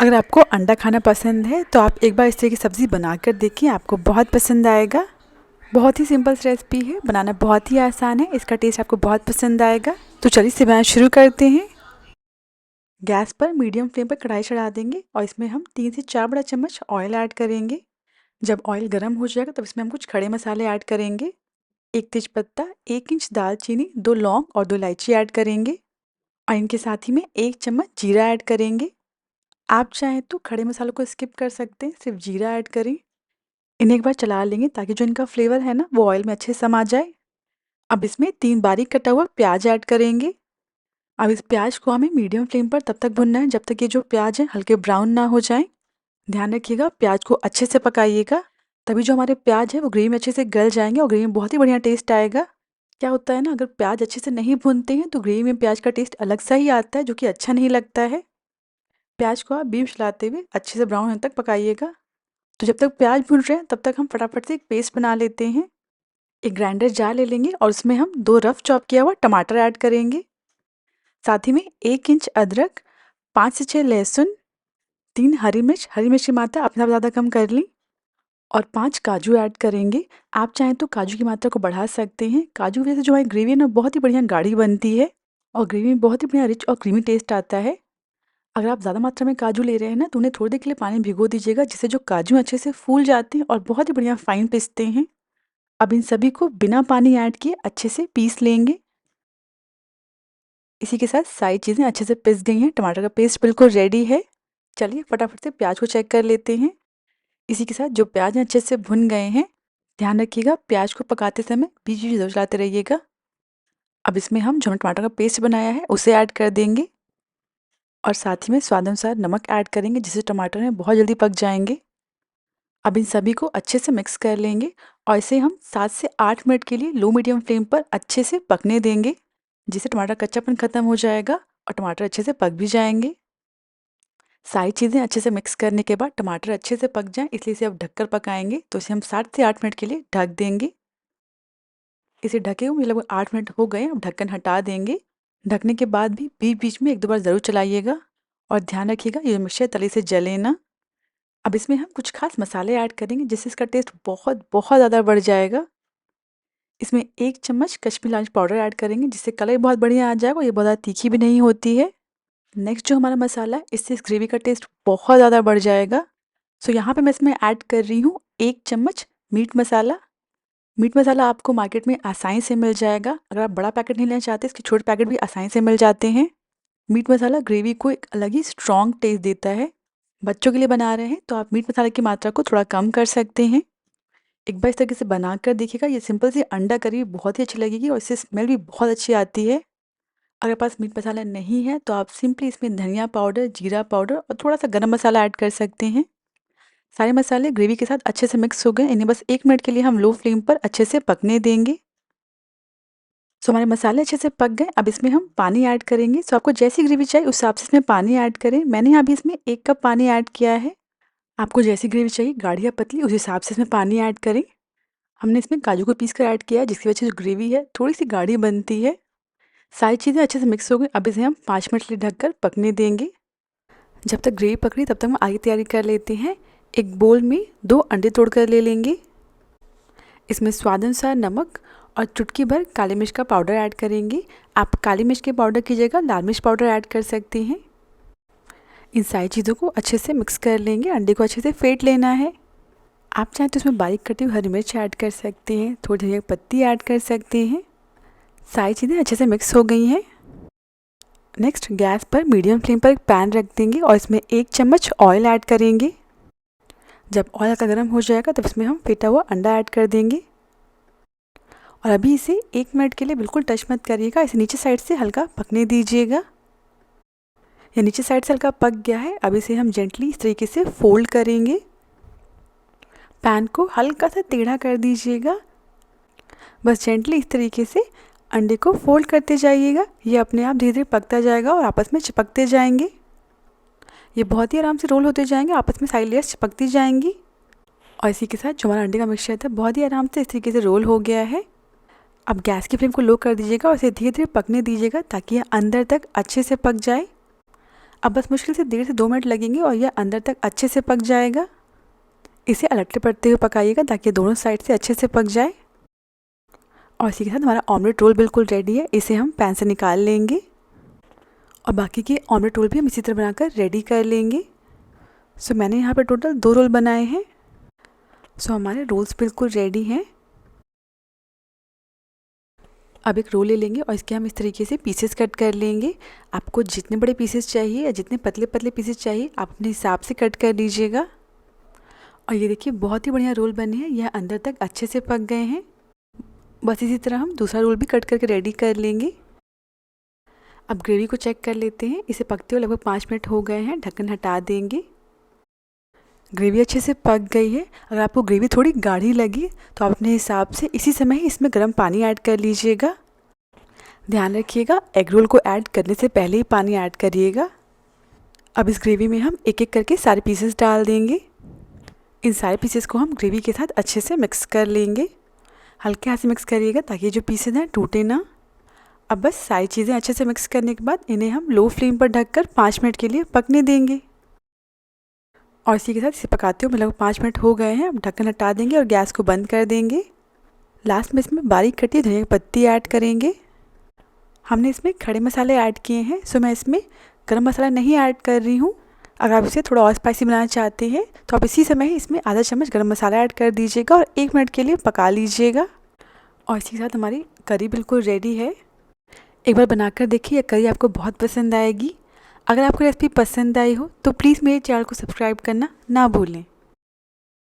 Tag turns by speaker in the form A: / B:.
A: अगर आपको अंडा खाना पसंद है तो आप एक बार इस तरह की सब्ज़ी बना कर देखिए, आपको बहुत पसंद आएगा। बहुत ही सिंपल रेसिपी है, बनाना बहुत ही आसान है, इसका टेस्ट आपको बहुत पसंद आएगा। तो चलिए इसे बनाना शुरू करते हैं। गैस पर मीडियम फ्लेम पर कढ़ाई चढ़ा देंगे और इसमें हम 3 से 4 बड़ा चम्मच ऑयल ऐड करेंगे। जब ऑयल गर्म हो जाएगा तब इसमें हम कुछ खड़े मसाले ऐड करेंगे। 1 तेज़पत्ता, 1 इंच दालचीनी, 2 लौंग और 2 इलायची ऐड करेंगे और इनके साथ ही में 1 चम्मच जीरा ऐड करेंगे। आप चाहें तो खड़े मसालों को स्किप कर सकते हैं, सिर्फ जीरा ऐड करें। इन्हें एक बार चला लेंगे ताकि जो इनका फ्लेवर है ना वो ऑयल में अच्छे से समा जाए। अब इसमें 3 बारीक कटा हुआ प्याज ऐड करेंगे। अब इस प्याज को हमें मीडियम फ्लेम पर तब तक भुनना है जब तक ये जो प्याज है हल्के ब्राउन ना हो जाए। ध्यान रखिएगा प्याज को अच्छे से पकाइएगा, तभी जो हमारे प्याज है वो ग्रेवी में अच्छे से गल जाएंगे और ग्रेवी में बहुत ही बढ़िया टेस्ट आएगा। क्या होता है ना, अगर प्याज अच्छे से नहीं भूनते हैं तो ग्रेवी में प्याज का टेस्ट अलग सा ही आता है जो कि अच्छा नहीं लगता है। प्याज को आप बीच चलाते हुए अच्छे से ब्राउन होने तक पकाइएगा। तो जब तक प्याज भून रहे हैं तब तक हम फटाफट से एक पेस्ट बना लेते हैं। एक ग्राइंडर जार ले लेंगे और उसमें हम 2 रफ चॉप किया हुआ टमाटर ऐड करेंगे। साथ ही में 1 इंच अदरक, 5 से 6 लहसुन, 3 हरी मिर्च की मात्रा अपने आप ज़्यादा कम कर ली और 5 काजू ऐड करेंगे। आप चाहें तो काजू की मात्रा को बढ़ा सकते हैं। काजू की वजह से जो हमारी ग्रेवी है ना बहुत ही बढ़िया गाढ़ी बनती है और ग्रेवी में बहुत ही बढ़िया रिच और क्रीमी टेस्ट आता है। अगर आप ज़्यादा मात्रा में काजू ले रहे हैं ना तो उन्हें थोड़ी देर के लिए पानी में भिगो दीजिएगा, जिससे जो काजू अच्छे से फूल जाते हैं और बहुत ही बढ़िया फाइन पिसते हैं। अब इन सभी को बिना पानी ऐड किए अच्छे से पीस लेंगे। इसी के साथ सारी चीज़ें अच्छे से पिस गई हैं, टमाटर का पेस्ट बिल्कुल रेडी है। चलिए फटाफट से प्याज को चेक कर लेते हैं। इसी के साथ जो प्याज हैं अच्छे से भुन गए हैं। ध्यान रखिएगा प्याज को पकाते समय बीच बीच ज़रूर चलाते रहिएगा। अब इसमें हम जो टमाटर का पेस्ट बनाया है उसे ऐड कर देंगे और साथ ही में स्वाद अनुसार नमक ऐड करेंगे, जिससे टमाटर हैं बहुत जल्दी पक जाएंगे। अब इन सभी को अच्छे से मिक्स कर लेंगे और इसे हम 7 से 8 मिनट के लिए लो मीडियम फ्लेम पर अच्छे से पकने देंगे, जिससे टमाटर कच्चापन खत्म हो जाएगा और टमाटर अच्छे से पक भी जाएंगे। सारी चीज़ें अच्छे से मिक्स करने के बाद टमाटर अच्छे से पक जाएं, इसलिए इसे अब ढककर पकाएंगे। तो इसे हम 7 से 8 मिनट के लिए ढक देंगे। इसे ढके हुए लगभग 8 मिनट हो गए। अब ढक्कन हटा देंगे। ढकने के बाद भी बीच बीच में 1-2 बार ज़रूर चलाइएगा और ध्यान रखिएगा ये मिक्सचर तले से जले ना। अब इसमें हम कुछ खास मसाले ऐड करेंगे, जिससे इसका टेस्ट बहुत बहुत ज़्यादा बढ़ जाएगा। इसमें 1 चम्मच कश्मीरी लाल मिर्च पाउडर ऐड करेंगे, जिससे कलर बहुत बढ़िया आ जाएगा और ये बहुत ज़्यादा तीखी भी नहीं होती है। नेक्स्ट जो हमारा मसाला है, इससे इस ग्रेवी का टेस्ट बहुत ज़्यादा बढ़ जाएगा। सो यहाँ पे मैं इसमें ऐड कर रही हूँ 1 चम्मच मीट मसाला। मीट मसाला आपको मार्केट में आसानी से मिल जाएगा। अगर आप बड़ा पैकेट नहीं लेना चाहते, इसके छोटे पैकेट भी आसानी से मिल जाते हैं। मीट मसाला ग्रेवी को एक अलग ही स्ट्रॉन्ग टेस्ट देता है। बच्चों के लिए बना रहे हैं तो आप मीट मसाले की मात्रा को थोड़ा कम कर सकते हैं। एक बार इस तरीके से बना कर देखिएगा, ये सिंपल सी अंडा करी बहुत ही अच्छी लगेगी और इससे स्मेल भी बहुत अच्छी आती है। अगर पास मीट मसाला नहीं है तो आप सिंपली इसमें धनिया पाउडर, जीरा पाउडर और थोड़ा सा गरम मसाला ऐड कर सकते हैं। सारे मसाले ग्रेवी के साथ अच्छे से मिक्स हो गए। इन्हें बस 1 मिनट के लिए हम लो फ्लेम पर अच्छे से पकने देंगे। सो हमारे मसाले अच्छे से पक गए। अब इसमें हम पानी ऐड करेंगे। सो आपको जैसी ग्रेवी चाहिए उस हिसाब से इसमें पानी ऐड करें। मैंने अभी इसमें 1 कप पानी ऐड किया है। आपको जैसी ग्रेवी चाहिए गाढ़ी या पतली, उस हिसाब से इसमें पानी ऐड करें। हमने इसमें काजू को पीस कर ऐड किया है, जिसकी वजह से जो ग्रेवी है थोड़ी सी गाढ़ी बनती है। सारी चीज़ें अच्छे से मिक्स हो गई। अब इसे हम 5 मिनट के लिए ढककर पकने देंगे। जब तक ग्रेवी पक रही तब तक हम आगे तैयारी कर लेते हैं। एक बोल में 2 अंडे तोड़कर ले लेंगे। इसमें स्वाद अनुसार नमक और चुटकी भर काली मिर्च का पाउडर ऐड करेंगे। आप काली मिर्च के पाउडर की जगह लाल मिर्च पाउडर ऐड कर सकते हैं। इन सारी चीज़ों को अच्छे से मिक्स कर लेंगे। अंडे को अच्छे से फेंट लेना है। आप चाहें तो इसमें बारीक कटी हुई हरी मिर्च ऐड कर सकते हैं, थोड़ी धनिया की पत्ती ऐड कर सकते हैं। सारी चीज़ें अच्छे से मिक्स हो गई हैं। नेक्स्ट गैस पर मीडियम फ्लेम पर एक पैन रख देंगे और इसमें 1 चम्मच ऑयल ऐड करेंगे। जब ऑयल का गर्म हो जाएगा तब इसमें हम फेंटा हुआ अंडा ऐड कर देंगे और अभी इसे 1 मिनट के लिए बिल्कुल टच मत करिएगा। इसे नीचे साइड से हल्का पकने दीजिएगा। यह नीचे साइड से हल्का पक गया है। अब इसे हम जेंटली इस तरीके से फोल्ड करेंगे। पैन को हल्का सा टेढ़ा कर दीजिएगा। बस जेंटली इस तरीके से अंडे को फोल्ड करते जाइएगा। ये अपने आप धीरे धीरे पकता जाएगा और आपस में चिपकते जाएंगे। ये बहुत ही आराम से रोल होते जाएंगे, आपस में साइड लेयर्स चिपकती जाएंगी। और इसी के साथ जो हमारा अंडे का मिक्सचर था बहुत ही आराम से इस तरीके से रोल हो गया है। अब गैस की फ्लेम को लो कर दीजिएगा और इसे धीरे धीरे पकने दीजिएगा ताकि यह अंदर तक अच्छे से पक जाए। अब बस मुश्किल से 1.5 से 2 मिनट लगेंगे और यह अंदर तक अच्छे से पक जाएगा। इसे अलटते पलटते हुए पकाइएगा ताकि दोनों साइड से अच्छे से पक जाए। और इसी के साथ हमारा ऑमलेट रोल बिल्कुल रेडी है। इसे हम पैन से निकाल लेंगे और बाकी के ऑमलेट रोल भी हम इसी तरह बनाकर रेडी कर लेंगे। सो मैंने यहाँ पर टोटल 2 रोल बनाए हैं। सो हमारे रोल्स बिल्कुल रेडी हैं। अब एक रोल ले लेंगे और इसके हम इस तरीके से पीसेस कट कर लेंगे। आपको जितने बड़े पीसेस चाहिए या जितने पतले पतले पीसेस चाहिए आप अपने हिसाब से कट कर लीजिएगा। और ये देखिए बहुत ही बढ़िया रोल बने हैं, यह अंदर तक अच्छे से पक गए हैं। बस इसी तरह हम दूसरा रोल भी कट करके रेडी कर लेंगे। अब ग्रेवी को चेक कर लेते हैं। इसे पकते हुए लगभग 5 मिनट हो गए हैं। ढक्कन हटा देंगे। ग्रेवी अच्छे से पक गई है। अगर आपको ग्रेवी थोड़ी गाढ़ी लगी तो आप अपने हिसाब से इसी समय ही इसमें गर्म पानी ऐड कर लीजिएगा। ध्यान रखिएगा एग रोल को ऐड करने से पहले ही पानी ऐड करिएगा। अब इस ग्रेवी में हम एक एक करके सारे पीसेस डाल देंगे। इन सारे पीसेस को हम ग्रेवी के साथ अच्छे से मिक्स कर लेंगे। हल्के हाथ से मिक्स करिएगा ताकि जो पीसेस हैं टूटे ना। अब बस सारी चीज़ें अच्छे से मिक्स करने के बाद इन्हें हम लो फ्लेम पर ढककर 5 मिनट के लिए पकने देंगे। और इसी के साथ इसे पकाते हुए लगभग 5 मिनट हो गए हैं। अब ढक्कन हटा देंगे और गैस को बंद कर देंगे। लास्ट में इसमें बारीक कटी धनिया की पत्ती ऐड करेंगे। हमने इसमें खड़े मसाले ऐड किए हैं, सो मैं इसमें गरम मसाला नहीं ऐड कर रही हूँ। अगर आप इसे थोड़ा और स्पाइसी बनाना चाहते हैं तो आप इसी समय ही इसमें आधा चम्मच गरम मसाला ऐड कर दीजिएगा और 1 मिनट के लिए पका लीजिएगा। और इसी के साथ हमारी करी बिल्कुल रेडी है। एक बार बनाकर देखिए, यह करी आपको बहुत पसंद आएगी। अगर आपको रेसिपी पसंद आई हो तो प्लीज़ मेरे चैनल को सब्सक्राइब करना ना भूलें।